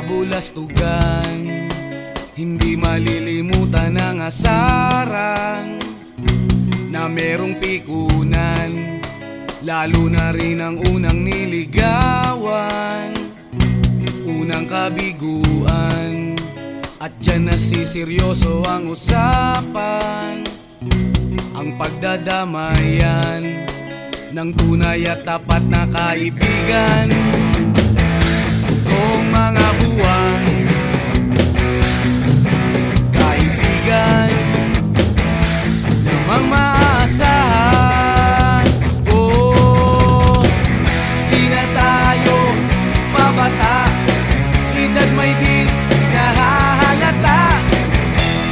kabulastugan. Hindi malilimutan ang asaran na merong pikunan, lalo na rin ang unang niligawan, unang kabiguan. At dyan nasiseryoso ang usapan, ang pagdadamayan ng tunay at tapat na kaibigan. Kung mga buwan, kaibigan namang maaasahan. Oh, di na tayo pabata, edad may di nahahalata.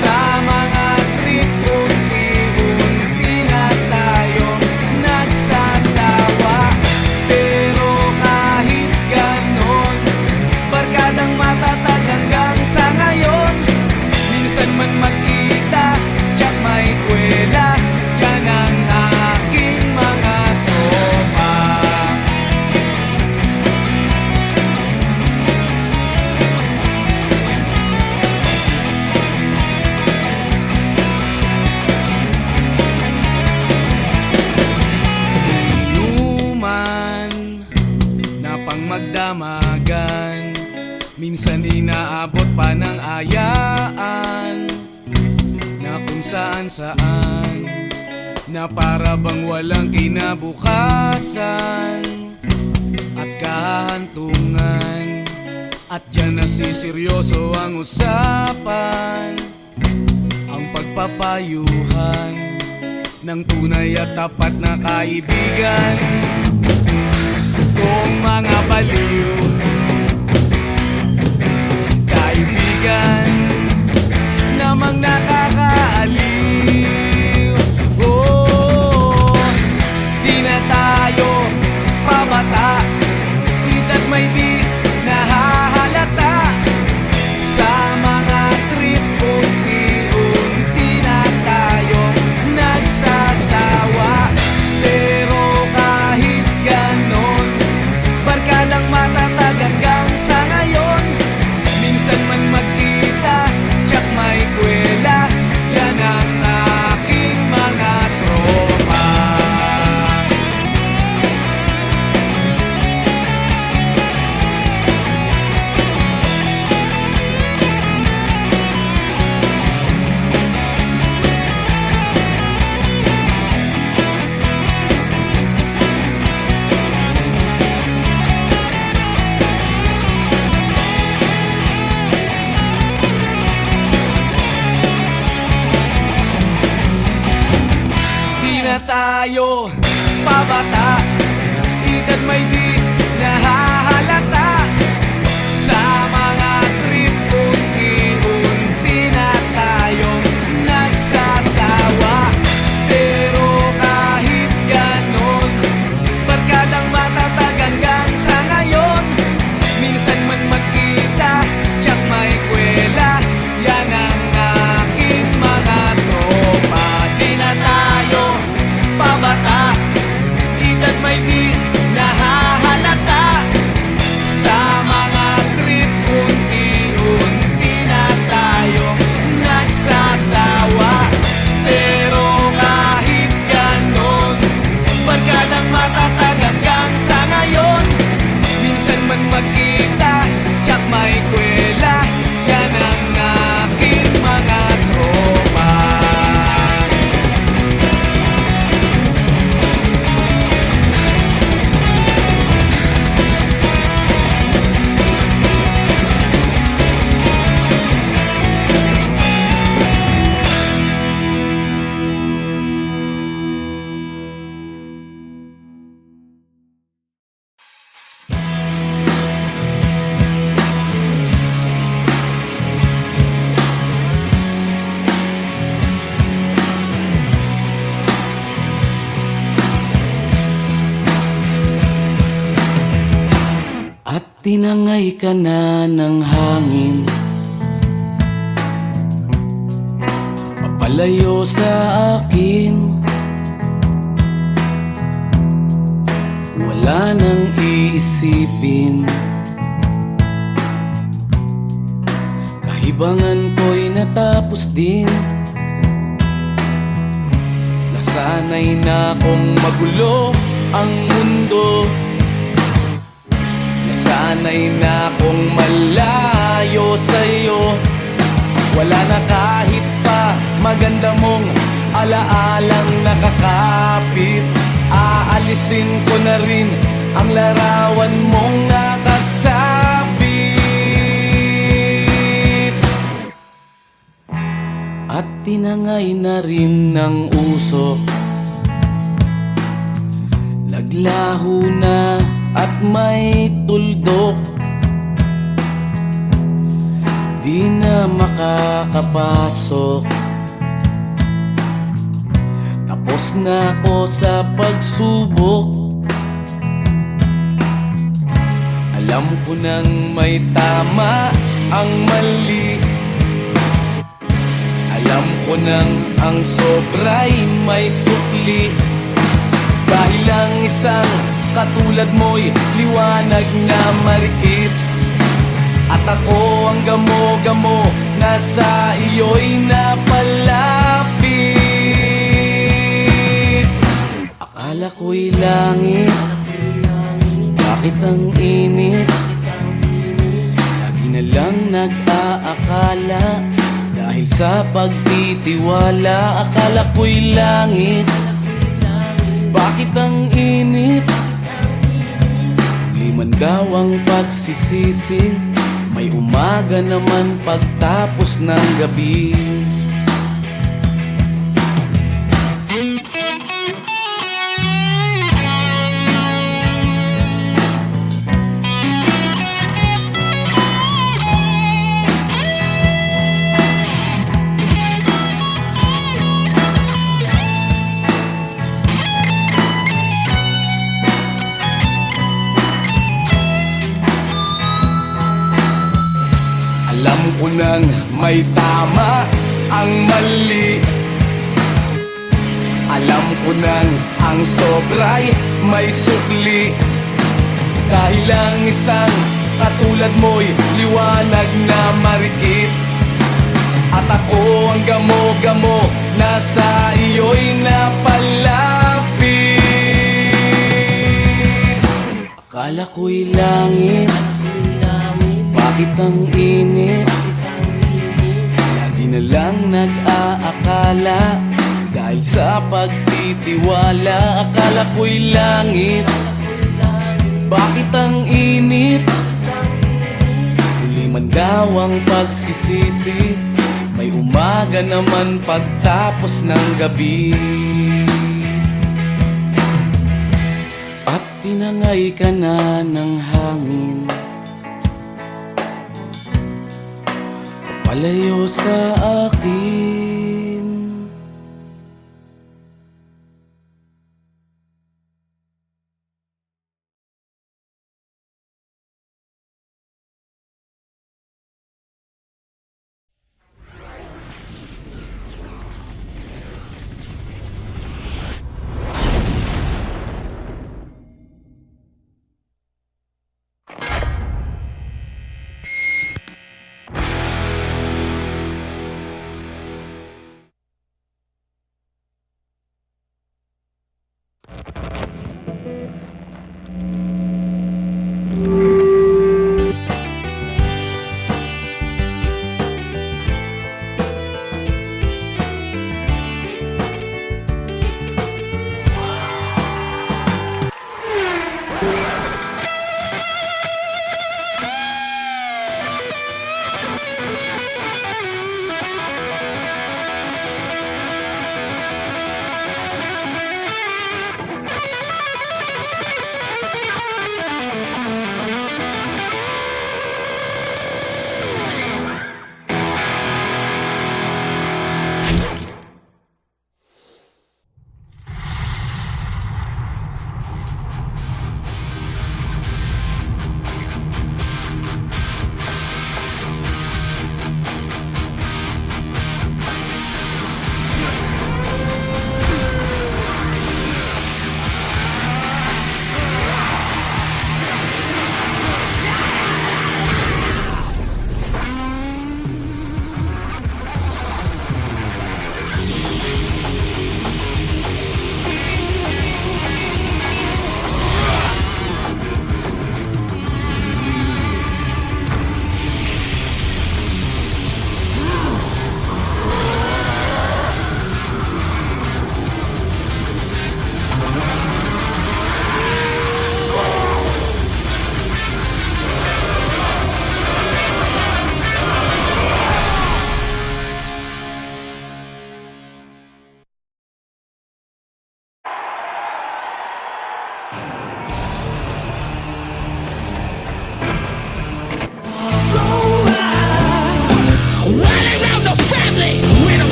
Sa mga trip, unti-unti na tayo nagsasawa. Pero kahit ganon, barkadang matatag hanggang sa ngayon. Minsan man magkita, tsak may kwela, yan ang aking mga tropa. Inuman na pang magdamagan, minsan inaabot pa ng ayaan na kung saan-saan, na para bang walang kinabukasan at kahantungan. At dyan nasiseryoso ang usapan, ang pagpapayuhan ng tunay at tapat na kaibigan. Kung mga baliw, kaibigan namang nakakaaliw. Oh, di na tayo pabata, edad may di nahahalata. Sa mga trip, unti-unti na tayo nagsasawa. Pero kahit ganon, barkadang matatag hanggang sa ngayon. Minsan man magkita, tsak may kwela, yan ang aking mga tropa. Na tayo pabata, edad may di nahahalata. Sa mga trip, unti-unti na tayo nagsasawa. Pero kahit ganon, barkadang matatag hanggang sa ngayon. Minsan man magkita, tsak may kwela, yan ang aking mga tropa. Di na tayo pabata, edad may di nahahalata. Sa mga trip, unti-unti na tayo nagsasawa. Pero kahit ganon, barkadang matatag hanggang sa ngayon. Minsan man magkita, tsak may kwela, yan ang aking mga tropa. Tinangay ka na ng hangin, papalayo sa akin. Wala nang iisipin, libangan ko'y natapos din. Nasanay na kong magulo ang mundo. Nasanay na kong malayo sa'yo. Wala na kahit pa maganda mong alaalang nakakapit. Aalisin ko na rin ang larawan mong nakasabit. At tinangay na rin ng usok. Naglaho na at may tuldok. Di na makakapasok. Tapos na ako sa pagsubok. Alam ko nang may tama ang mali. Alam ko nang ang sobra'y may sukli. Dahil lang isang katulad mo'y liwanag na marikit. At ako ang gamo-gamo na sa iyo'y napalapit. Akala ko'y langit, bakit ang init? Lagi na lang nag-aakala dahil sa pagtitiwala. Akala ko'y langit, bakit ang init? Liman daw ang pagsisisi. May umaga naman pagtapos ng gabi. Alam ko nang may tama ang mali. Alam ko nang ang sobra'y may sukli. Dahil lang isang katulad mo'y liwanag na marikit. At ako ang gamo-gamo na sa iyo'y napalapit. Akala ko'y langit, bakit ang init? Lagi na lang nag-aakala dahil sa pagtitiwala. Akala ko'y langit, bakit ang init? Huli man daw ang pagsisisi. May umaga naman pagtapos ng gabi. At tinangay ka na ng hangin, palayo sa akin.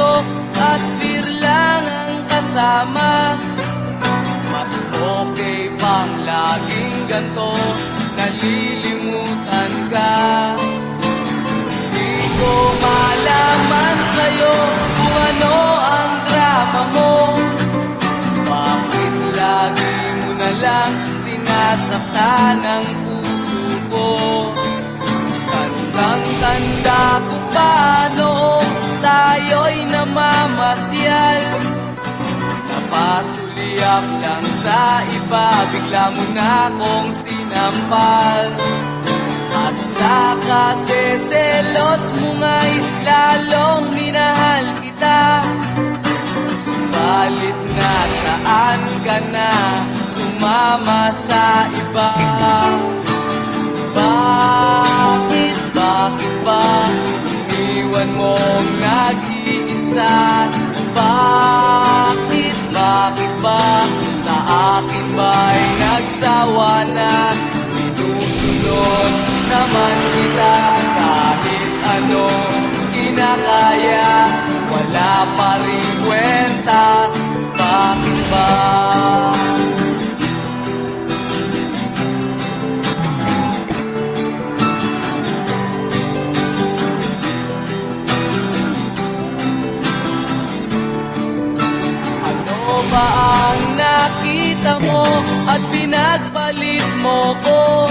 puso at beer lang ang kasama. Mas okay pang laging ganto, nalilimutan ka. Di ko malaman sa'yo kung ano ang drama mo. Bakit lagi mo na lang sinasaktan ang puso ko? Tandang-tanda ko pa noong tayo'y namamasyal. Napasulyap lang sa iba, bigla mo na akong sinampal. At sa kaseselos mo nga'y lalong minahal kita. Subalit nasaan ka na, sumama sa iba. Bakit ba iniwan mong nag-iisa? Bakit ba sa akin ba'y nagsawa na? Sinusunod naman kita kahit anong kinakaya, wala pa rin kwenta. Bakit ba? Ba ang nakita mo at pinagpalit mo ko?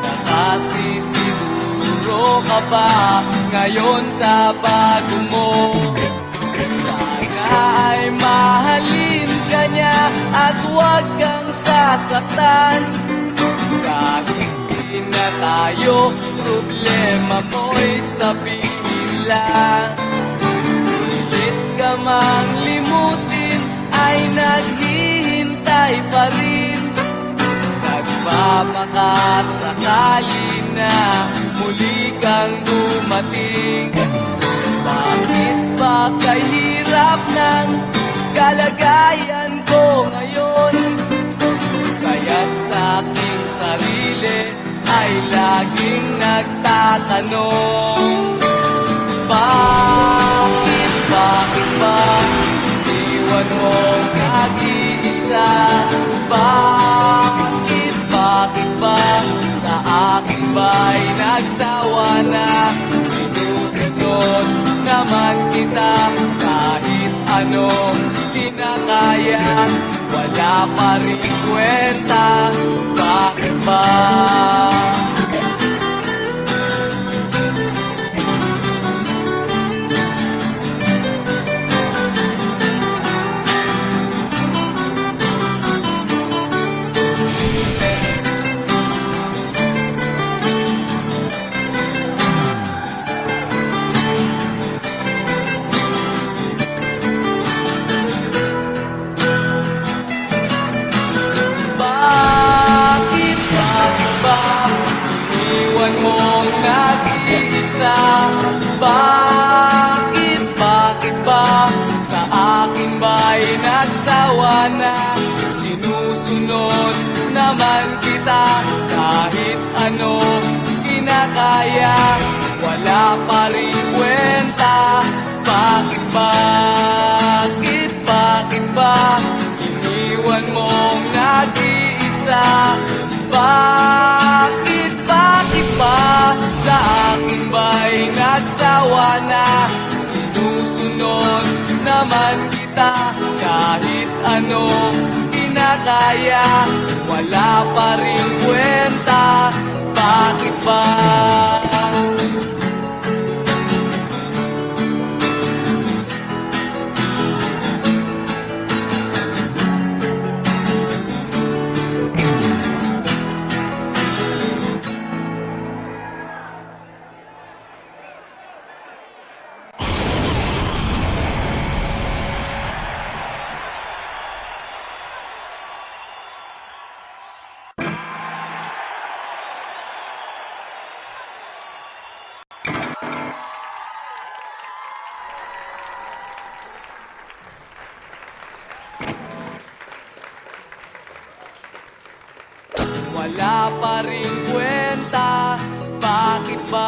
Nakasisiguro ka ba ngayon sa bago mo? Sana ay mahalin ka niya at huwag kang sasaktan. Kahit di na tayo, problema mo'y sabihin lang. Pilit ka mang limutin ay naghihintay pa rin. Nagpapakasakali na muli kang dumating. Bakit ba kahirap ng kalagayan ko ngayon? Kaya't sa aking sarili ay laging nagtatanong. Bakit ba iwan mong nag-iisa? Bakit ba sa akin ba'y nagsawa na? Sinusunod naman kita kahit anong kinakaya, wala pa rin kwenta. Bakit ba? Iniwan mong nag-iisa? Bakit ba sa akin ba'y nagsawa na? Sinusunod naman kita kahit ano kinakaya, wala pa rin kwenta. Bakit ba iniwan mong nag-iisa? Bakit ba sa akin ba'y nagsawa na? Sinusunod naman kita kahit anong kinakaya, wala pa rin kwenta. Bakit ba? Wala pa rin kwenta. Bakit ba?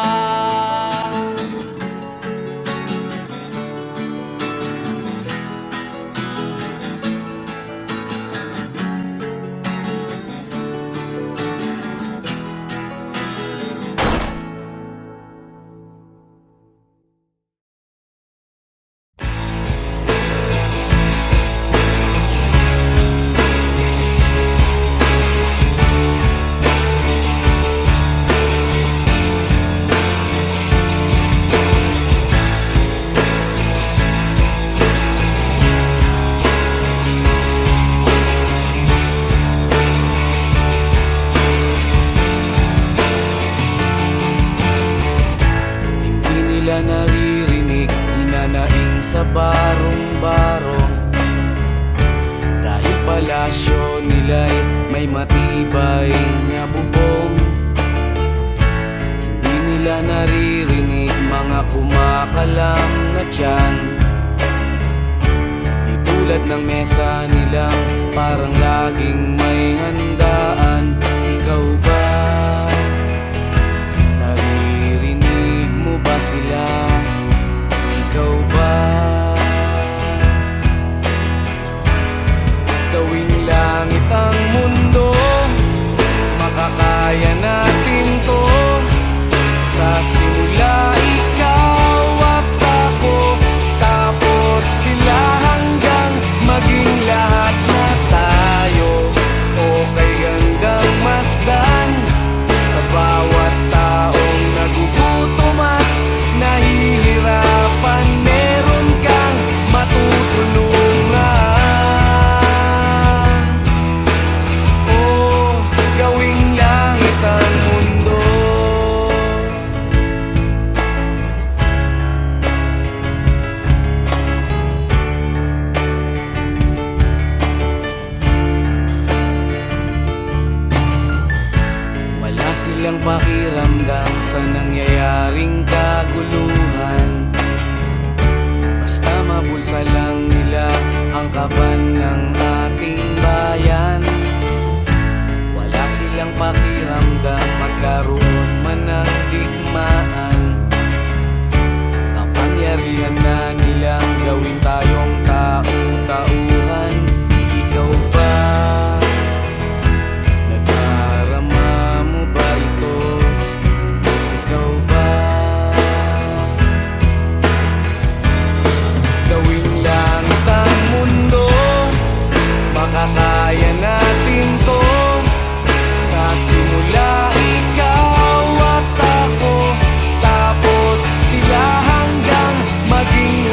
tiyan. Di tulad ng mesa nilang parang laging may handaan. Ikaw ba? Naririnig mo ba sila? Ikaw ba? Gawing langit ang mundo, makakaya natin to. Sa simula ikaw at ako, tapos sila hanggang maging lahat na tayo. Okay hanggang masdan sa bawat taong nagugutom at nahihirapan. Meron kang matutulungan. Oh, gawing langit ang mundo. Wala silang pakiramdam sa nangyayaring kaguluhan. Basta mabulsa lang nila ang kaban ng ating bayan. Wala silang pakiramdam magkaroon man ng digmaan. Kapangyarihan na nilang gawin tayong tau-tauhan. Ikaw ba? Nadarama mo ba ito? Ikaw ba? Gawing langit ang mundo, makakaya natin to. Sa simula ikaw at ako, tapos sila hanggang maging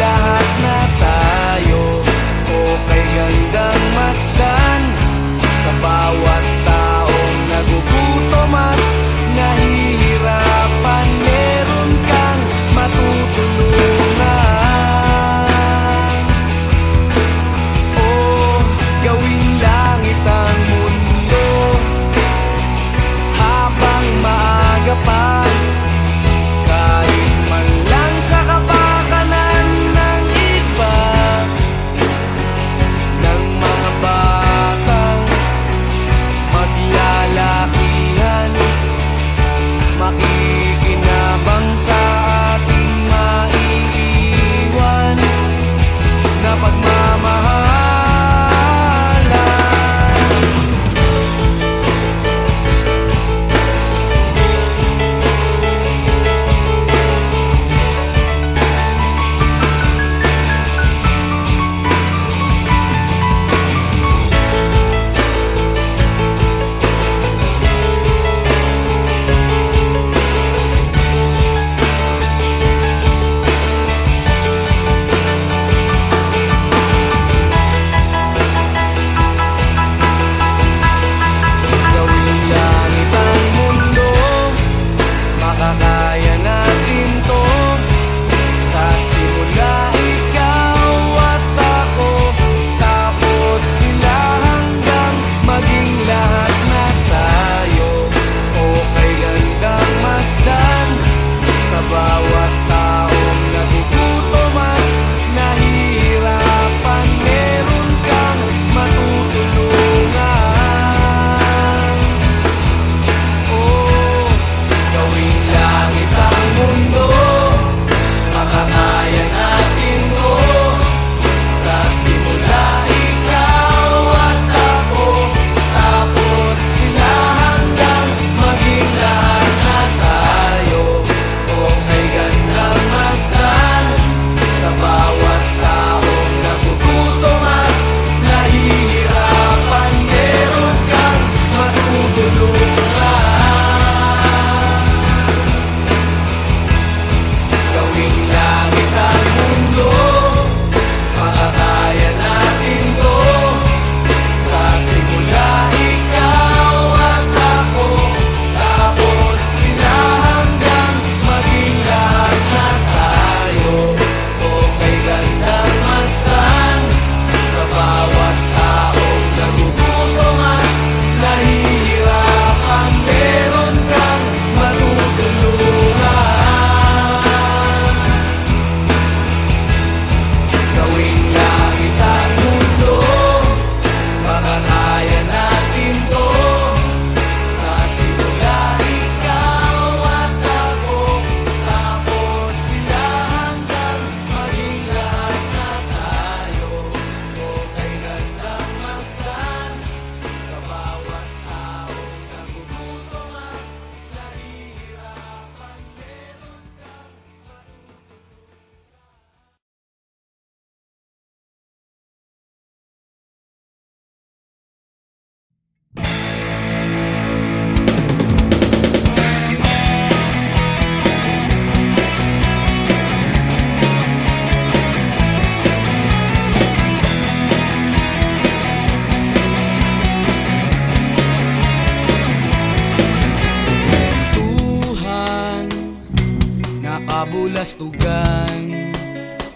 kabulastugan.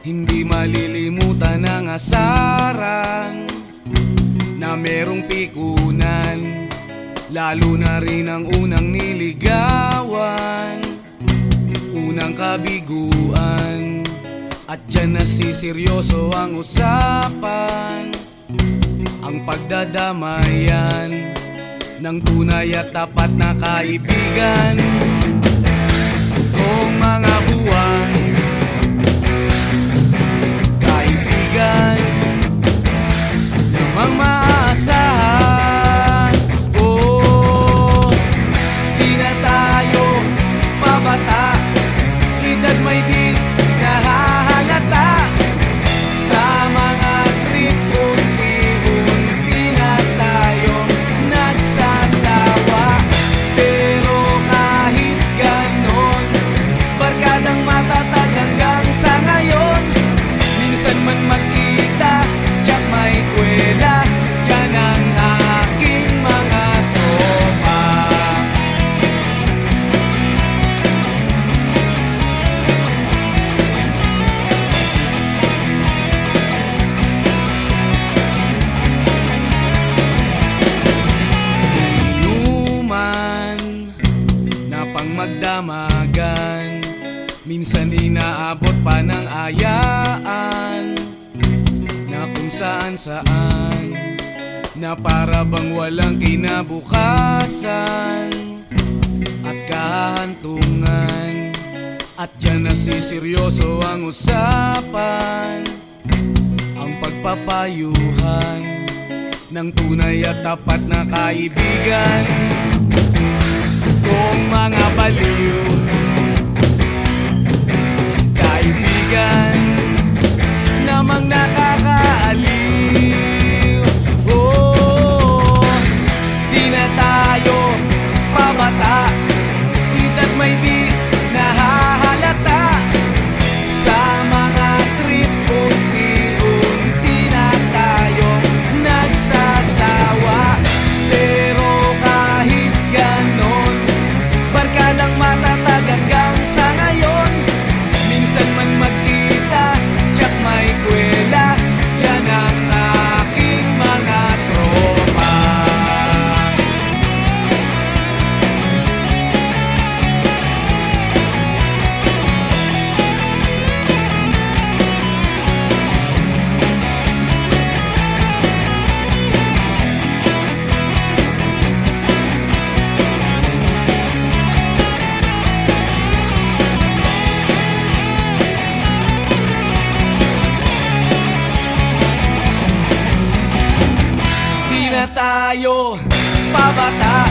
Hindi malilimutan ang asaran na merong pikunan, lalo na rin ang unang niligawan, unang kabiguan. At dyan nasiseryoso ang usapan, ang pagdadamayan ng tunay at tapat na kaibigan. Kung mga buwan, kaibigan namang maaasahan. Oh, di na tayo pabata, edad may di nahahalata. Sa mga trip, unti-unti na tayong nagsasawa. Pero kahit ganon, barkadang matatag hanggang sa ngayon. Minsan man magkita, tiyak may kwela, yan ang aking mga tropa. Inuman na pang magdamagan, minsan inaabot pa ng ayaan na kung saan-saan, na para bang walang kinabukasan at kahantungan. At dyan nasiseryoso ang usapan, ang pagpapayuhan ng tunay at tapat na kaibigan. Kung mga baliw, kaibigan namang nakakaaliw. Oh, di na tayo pabata, edad may di nahahalata. Sa mga trip, unti-unti na tayong nagsasawa. Pero kahit ganon, barkadang matatag hanggang sa ngayon. Minsan man magkita, tiyak may kwela, yan ang aking mga tropa. Di na tayo pabata,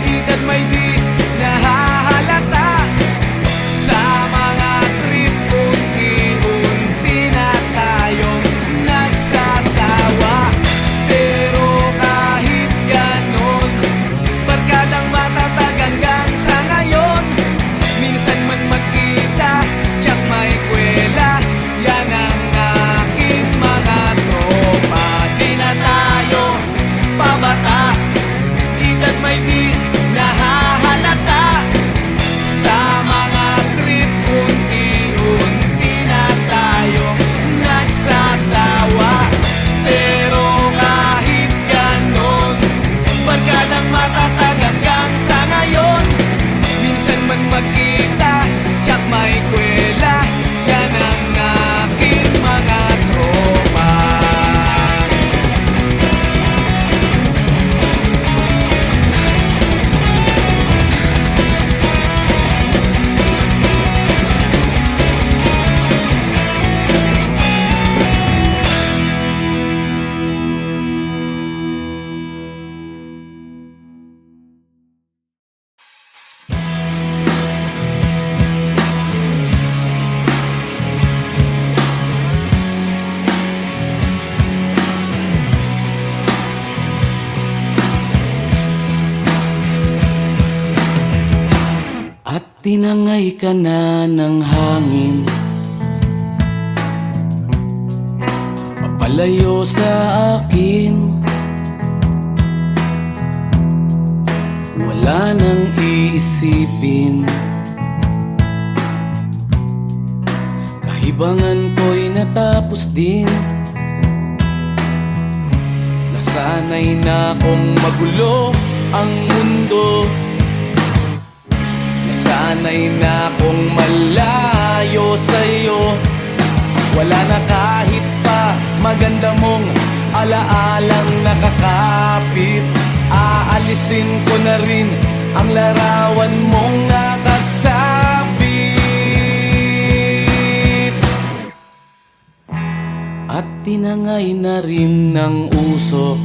edad may di nahahalata. Sa mga trip, unti-unti na tayong nagsasawa. Pero kahit ganon, barkadang matatag hanggang sa ngayon. Minsan man magkita, tiyak may kwela, yan ang aking mga tropa. Di na tayo pabata, edad may di nahahalata. Sa mga trip, unti-unti na tayong nagsasawa. Pero kahit ganon, barkadang matatag hanggang sa ngayon. Minsan man magkita, tiyak may kwela, yan ang aking mga tropa. Tinangay ka na ng hangin, papalayo sa akin. Wala nang iisipin, Libangan ko'y natapos din. Nasanay na kong magulo ang mundo. Nasanay na kong malayo sa'yo. Wala na kahit pa maganda mong alaalang nakakapit. Aalisin ko na rin ang larawan mong nakasabit. At tinangay na rin ng usok.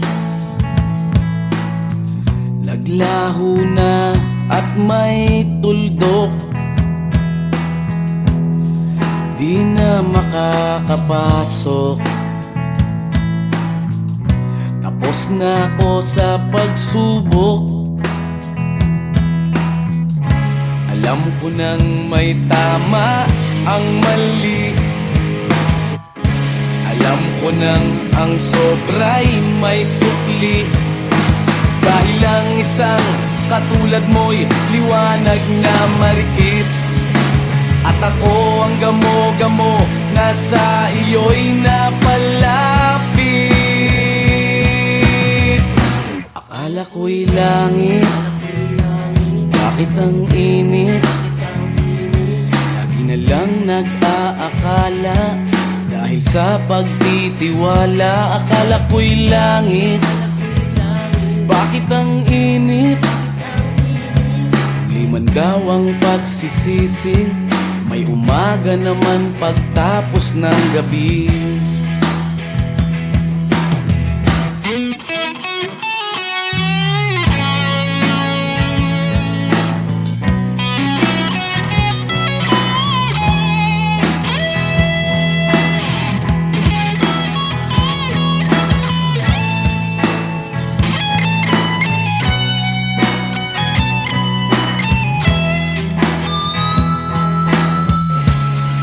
Naglaho na at may tuldok. Di na makakapasok. Tapos na ako sa pagsubok. Alam ko nang may tama ang mali. Alam ko nang ang sobra'y may sukli. Dahil lang isang katulad mo'y liwanag na marikit. At ako ang gamo-gamo na sa iyo'y napalapit. Akala ko'y langit, bakit ang init? Lagi na lang nag-aakala, dahil sa pagtitiwala. Akala ko'y langit, bakit ang init? Liman daw ang pagsisisi, may umaga naman pagtapos ng gabi.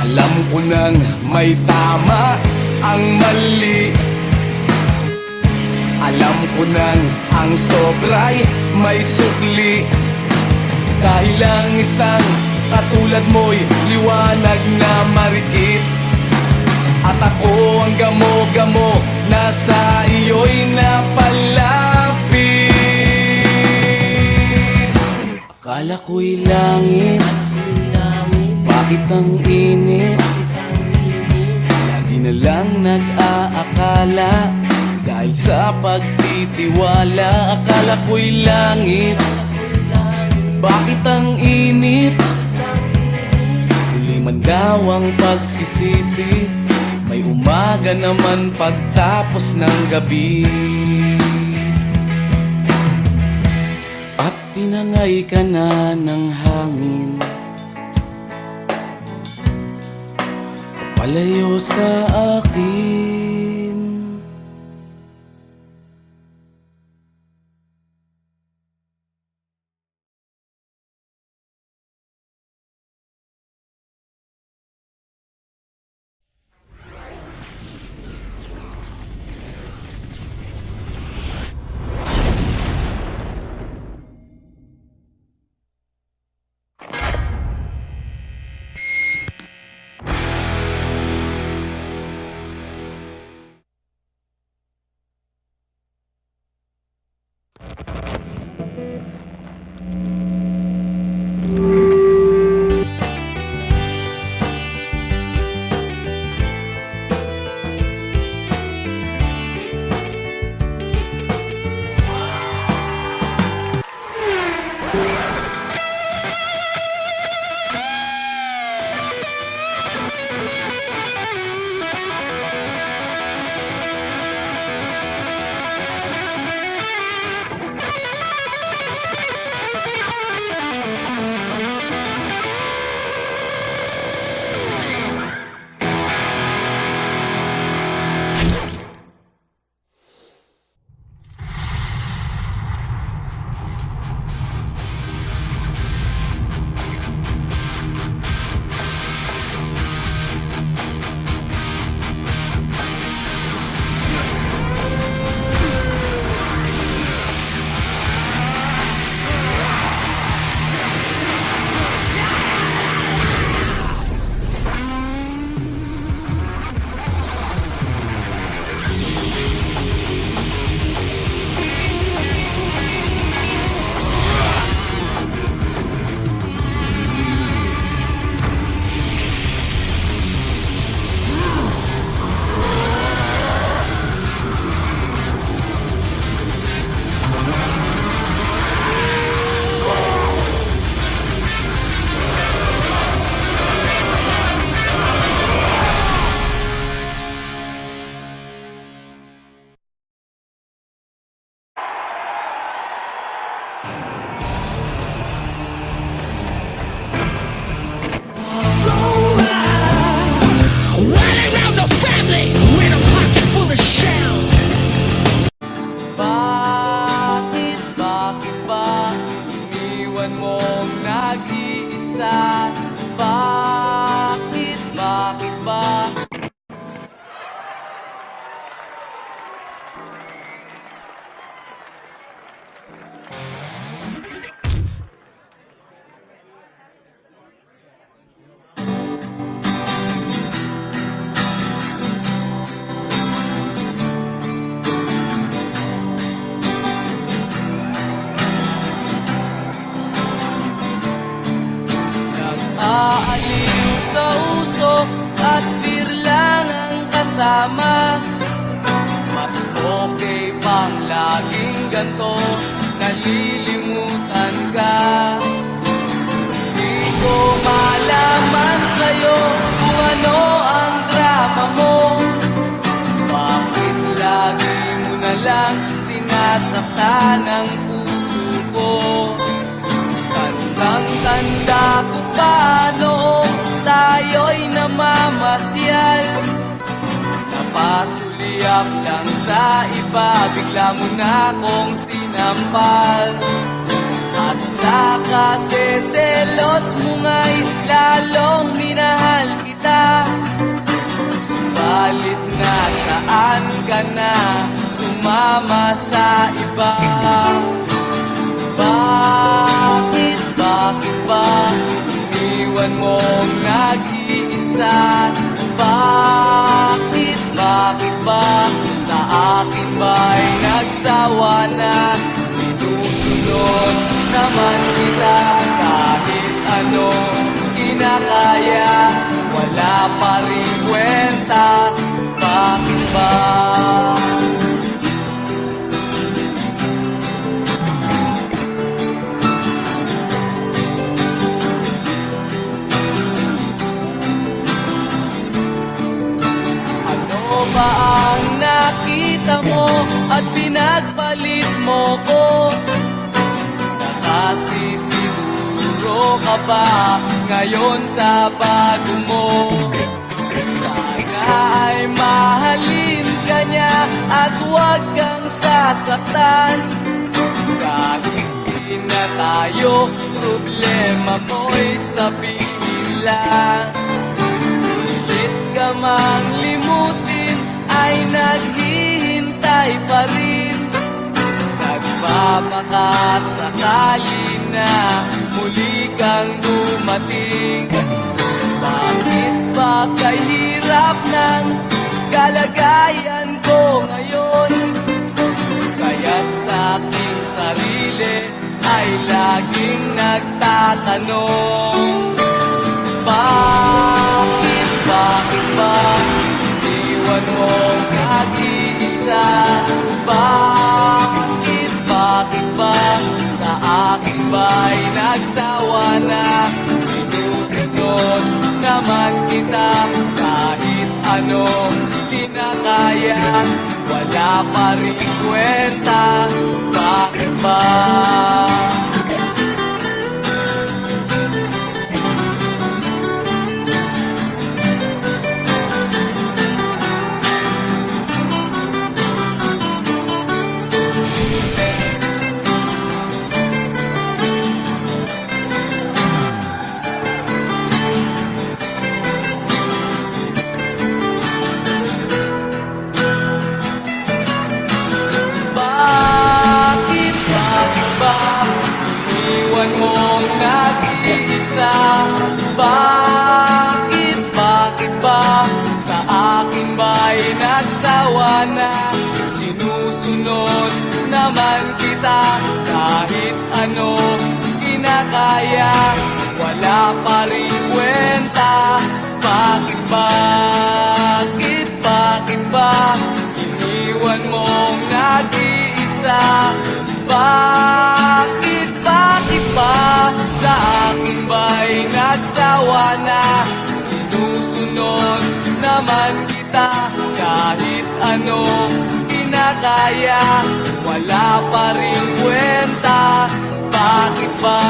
Alam ko nang may tama ang mali. Alam ko nang ang sobra'y may sukli. Dahil lang isang katulad mo'y liwanag na marikit. At ako ang gamo-gamo na sa iyo'y napalapit. Akala ko'y langit, bakit ang init? Lagi na lang nag-aakala, dahil sa pagtitiwala. Akala ko'y langit, bakit ang init? Huli man daw ang pagsisisi, may umaga naman pagtapos ng gabi. At tinangay ka na ng hangin, palayo sa akin. iniwan mong nag-iisa. Bakit, bakit ba? Nag-aaliw sa usok at birlang ang kasama. Mas okay pang laging ganto, nalilimutan ka. Di ko malaman sa'yo kung ano ang drama mo. Bakit lagi mo na lang sinasaktan ang puso ko? Tandang-tanda ko pa noong tayo'y namamasyal. Napasulyap lang sa iba, bigla mo na akong sinampal. At sa kaseselos mo nga'y lalong minahal kita. Subalit nasaan ka na, sumama sa iba. Bakit, bakit ba iniwan mong nag-iisa? Bakit, bakit ba sa akin ba'y nagsawa na? Sinusunod naman kita kahit ano kinakaya, wala pa rin kwenta. Bakit ba? Ba ang nakita mo at pinagpalit mo ko? Nakasisiguro ka ba ngayon sa bago mo? Sana ay mahalin ka niya at huwag kang sasaktan. Kahit di na tayo, problema mo'y sabihin lang. Pilit ka mang limutin ay naghihintay pa rin. Nagpapakasakali na muli kang dumating. Bakit ba kahirap ng kalagayan ko ngayon? Kaya't sa aking sarili ay laging nagtatanong. Bakit, bakit ba iniwan mong nag-iisa? Bakit, bakit ba sa akin ba'y nagsawa na? Sinusunod naman kita kahit ano kinakaya, wala pa rin kwenta. Bakit ba? Iniwan mong nag-iisa. Bakit, bakit ba sa akin ba'y nagsawa na? Sinusunod naman kita kahit ano kinakaya, wala pa rin kwenta. Bakit, bakit, bakit ba iniwan mong nag-iisa? Bakit, bakit ba sa akin ba'y nagsawa na? Sinusunod naman kita kahit ano kinakaya, wala pa rin kwenta. Bakit ba?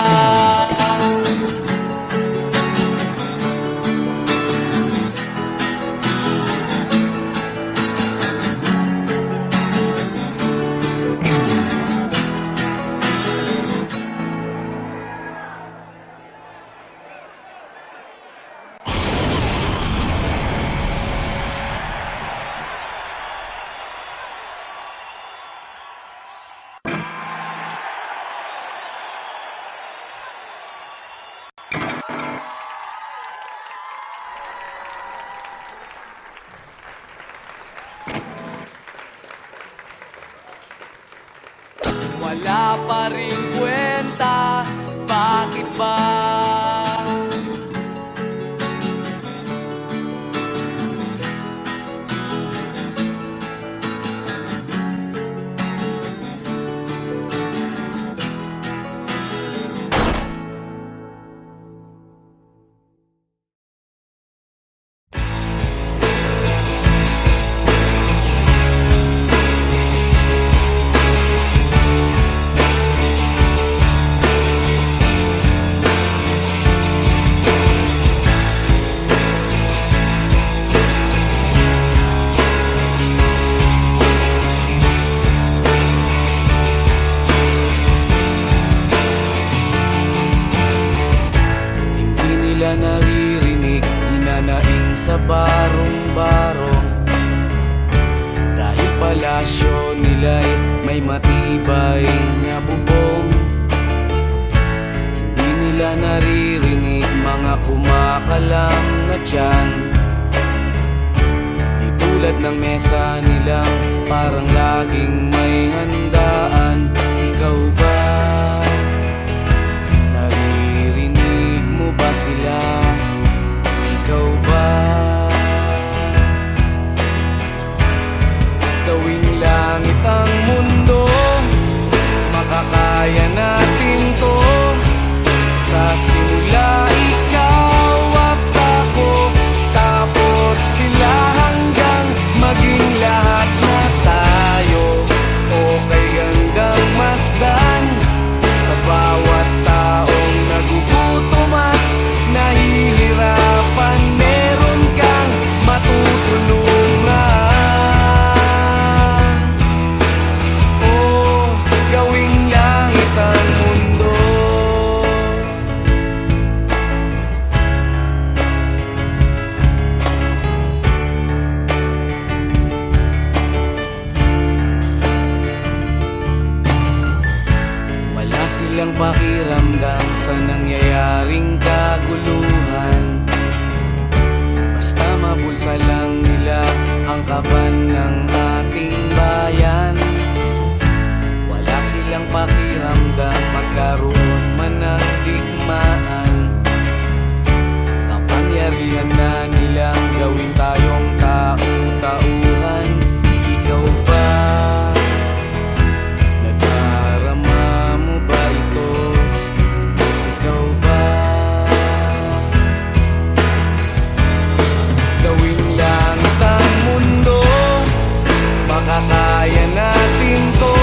relasyon nila'y may matibay na bubong. Hindi nila naririnig mga kumakalam na tiyan. Di tulad ng mesa nilang parang laging may handaan. Ikaw ba? Naririnig mo ba sila? Ikaw ba? Gawing langit ang mundo, makakaya natin to. Sa simula ikaw at ako, tapos sila hanggang maging lahat na tayo. Okay hanggang masdan sa bawat taong nagugutom at nahihirapan. Meron kang matutulungan. Oh, gawing langit ang mundo. Wala silang pakiramdam sa nangyayaring kaguluhan. Basta mabulsa lang nila ang kaban ng ating bayan. Wala silang pakiramdam magkaroon man ng digmaan. Kapangyarihan na nilang gawin tayong tau-tauhan. Ikaw ba? Nadarama mo ba ito? Ikaw ba? Gawing langit ang mundo, makakaya natin to.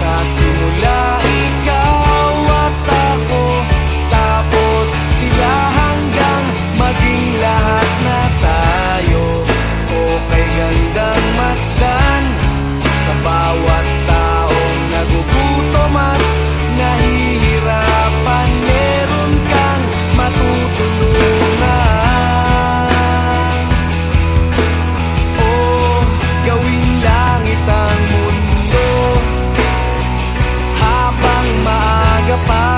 Sa simula ikaw at ako, tapos sila hanggang maging lahat na tayo. Okay gandang masdan sa bawat taong nagugutom at nahihirapan. Meron kang matutulungan. Oh, gawing langit ang mundo habang maaga pa.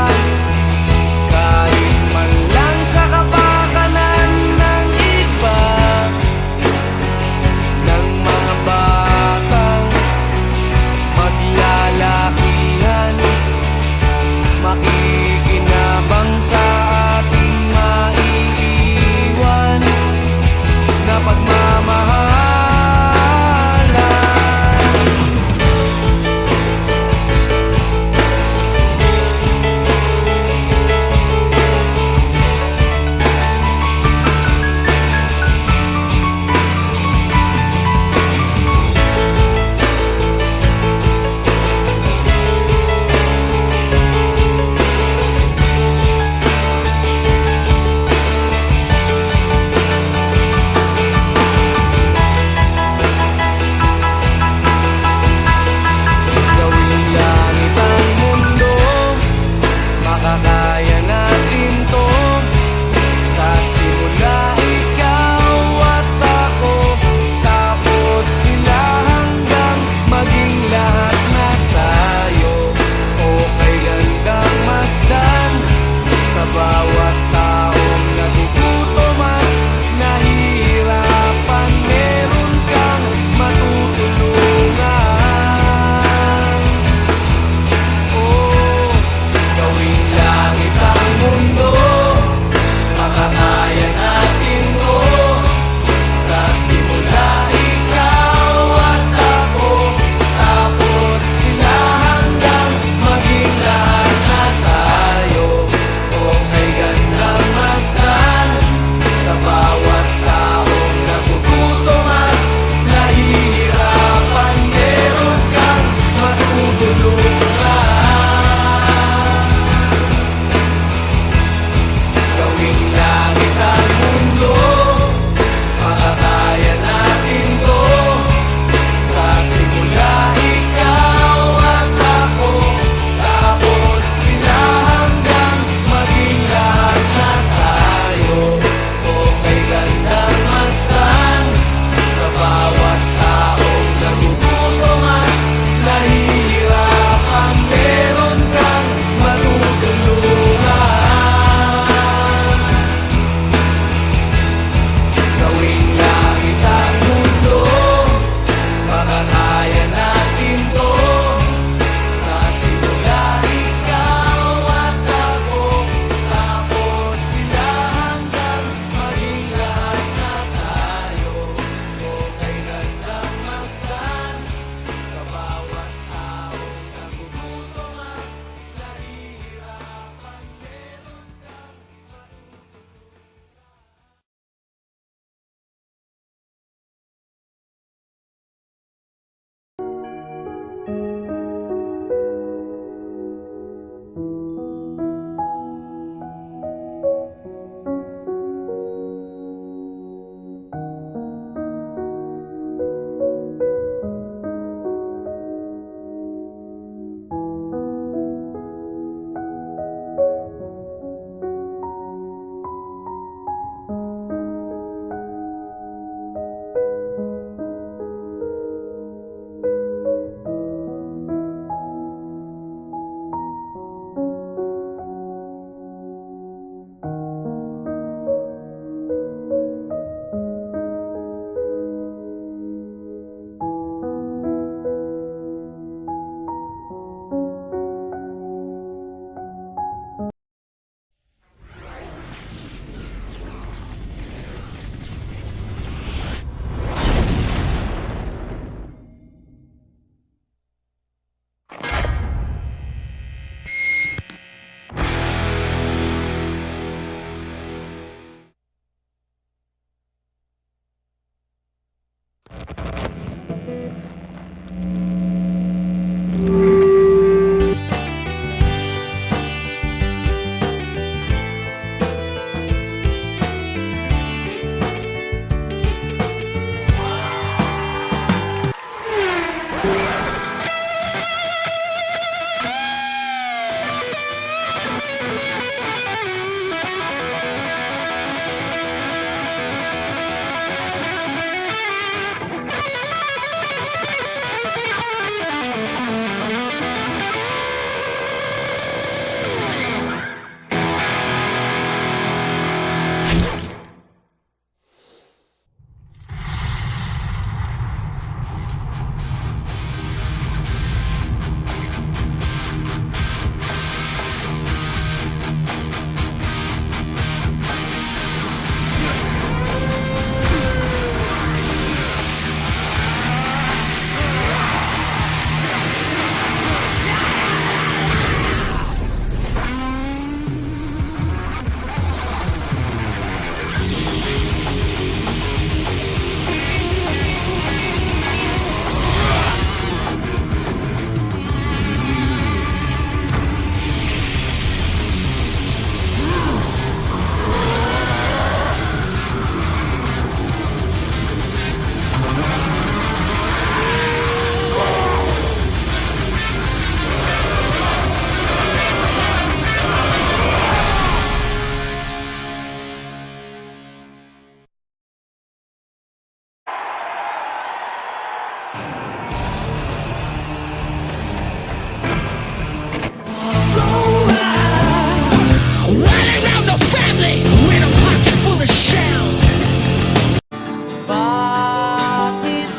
Kahit man lang sa kapakanan ng iba, ng mga batang maglalakihan, makikinabang sa ating maiiwan na pagmamahalan. Gawing langit ang mundo, makakaya natin to. Sa simula ikaw at ako, tapos sila hanggang maging lahat na tayo. Okay gandang masdan sa bawat taong nagugutom at nahihirapan. Meron kang matutulungan. Oh, gawing langit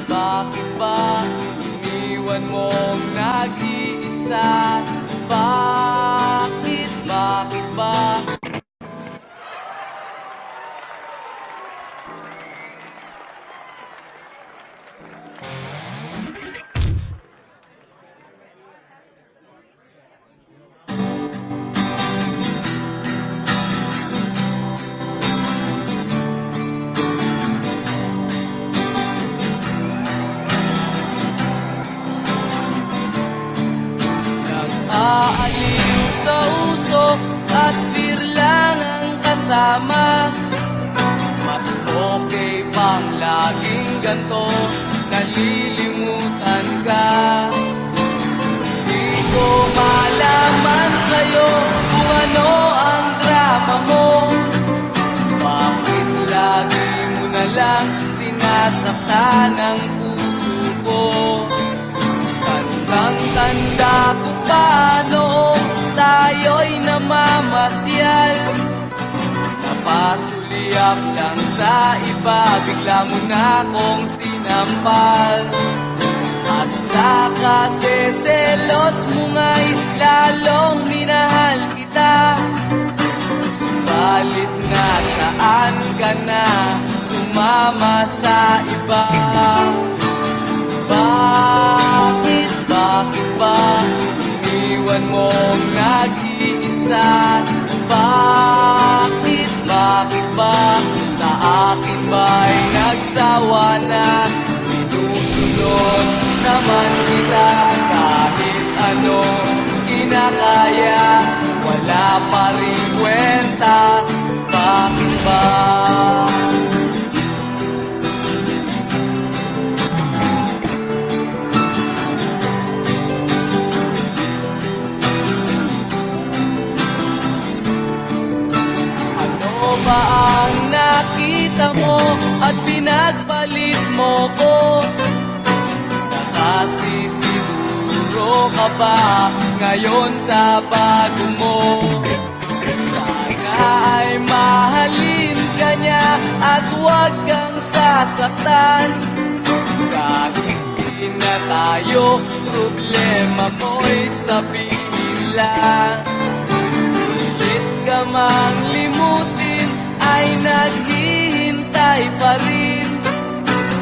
Bakit ba iniwan mong nag-iisa? Bakit ba? Nag-aaliw sa usok at birlang ang kasama. Mas okay pang laging ganto, nalilimutan ka. Di ko malaman sa'yo kung ano ang drama mo. Bakit lagi mo na lang sinasaktan ang puso ko? Tandang-tanda ko pa noong tayo'y namamasyal. Napasulyap lang sa iba, bigla mo na akong sinampal. At sa kaseselos mo nga'y lalong minahal kita. Subalit nasaan ka na, sumama sa iba. Bakit ba iniwan mong nag-iisa? Bakit ba sa akin ba'y nagsawa na? Sinusunod naman kita kahit anong kinakaya, wala pa rin kwenta. Bakit ba? Ba ang nakita mo at pinagpalit mo ko? Nakasisiguro ka ba ngayon sa bago mo? Sana ay mahalin ka niya at huwag kang sasaktan. Kahit di na tayo, problema mo'y sabihin lang. Pilit ka mang limutin ay naghihintay pa rin.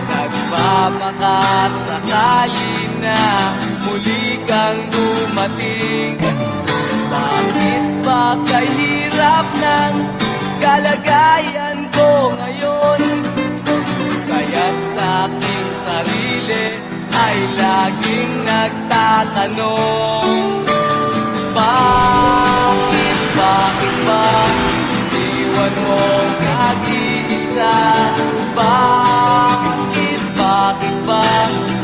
Nagpapakasakali na muli kang dumating. Bakit ba kahirap ng kalagayan ko ngayon? Kaya't sa aking sarili ay laging nagtatanong. Bakit ba iniwan mong nag-iisa? Bakit ba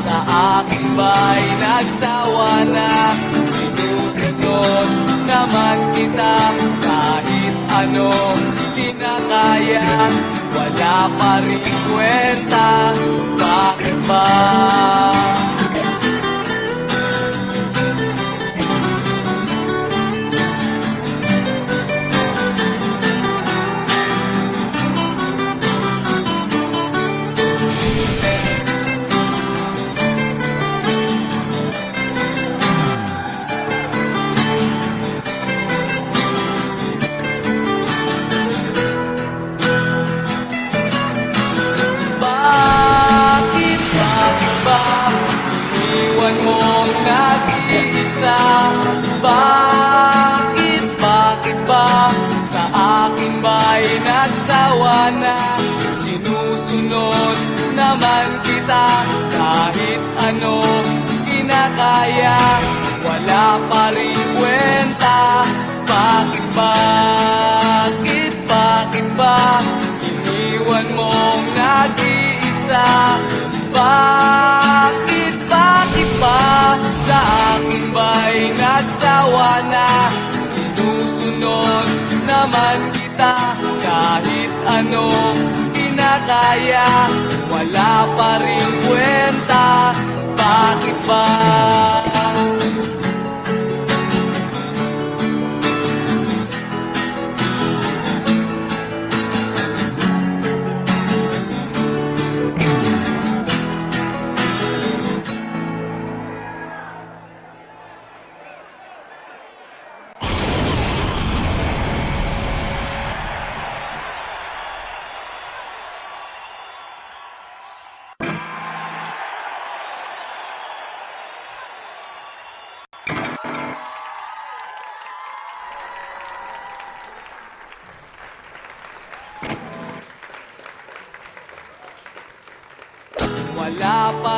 sa akin ba'y nagsawa na? Sinusunod naman kita ano kinakaya, wala pa rin kwenta. Bakit ba? Bakit ba iniwan mong nag-iisa? Bakit ba sa akin ba'y nagsawa na? Sinusunod naman kita kahit ano kinakaya, wala pa rin kwenta. Bakit ba iniwan mong nag-iisa? Bakit ba sa akin ba'y nagsawa na? Sinusunod naman kita kahit ano kinakaya, wala pa rin kwenta. Bakit ba? Wala pa